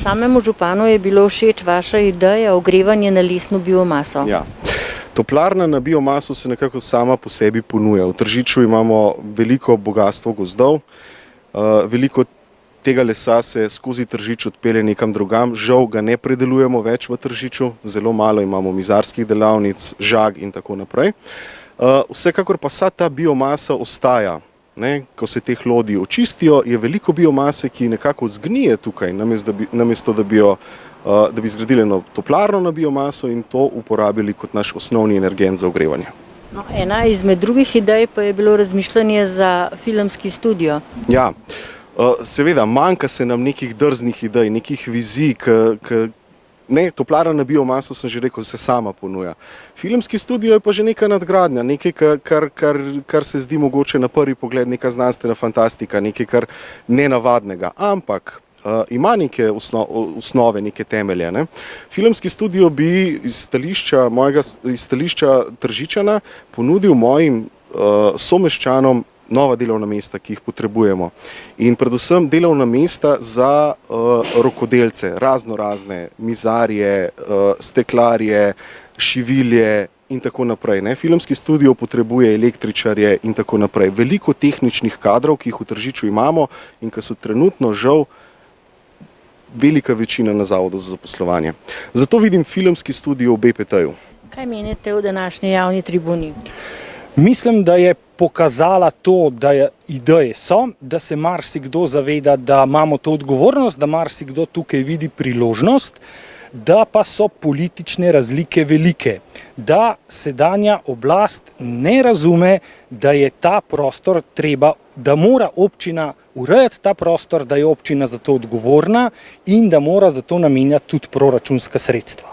Samemu županu je bilo všeč vaša ideja ogrevanje na lesno biomaso. Ja. Toplarna na biomaso se nekako sama po sebi ponuja. V Tržiču imamo veliko bogatstvo gozdov, veliko tega lesa se skozi Tržič odpelje nekam drugam. Žal ga ne predelujemo več v Tržiču, zelo malo imamo mizarskih delavnic, žag in tako naprej. Vsekakor pa vsa ta biomasa ostaja. Ko se teh lodij očistijo, je veliko biomase, ki nekako zgnije tukaj, namesto da bi zgradili eno toplarno na biomaso in to uporabili kot naš osnovni energent za ogrevanje. No, ena izmed drugih idej pa je bilo razmišljanje za filmski studio. Ja, seveda, manjka se nam nekih drznih idej, nekih vizij, toplarna na biomaso, sem že rekel, se sama ponuja. Filmski studio je pa že neka nadgradnja, nekaj, kar se zdi mogoče na prvi pogled neka znanstvena fantastika, nekaj kar nenavadnega, ampak ima neke osnove, neke temelje. Filmski studio bi iz stališča Tržičana ponudil mojim someščanom nova delovna mesta, ki jih potrebujemo. In predvsem delovna mesta za rokodelce, razne, mizarje, steklarje, šivilje in tako naprej. Filmski studio potrebuje električarje in tako naprej. Veliko tehničnih kadrov, ki jih v Tržiču imamo in ki so trenutno žal velika večina na Zavodu za zaposlovanje. Zato vidim filmski studio v BPT-ju. Kaj menite o današnji javni tribuni? Mislim, da je pokazala to, da ideje so, da se marsikdo zaveda, da imamo to odgovornost, da marsikdo tukaj vidi priložnost, da pa so politične razlike velike, da sedanja oblast ne razume, da je ta prostor treba, da mora občina urejati ta prostor, da je občina za to odgovorna in da mora za to namenjati tudi proračunska sredstva.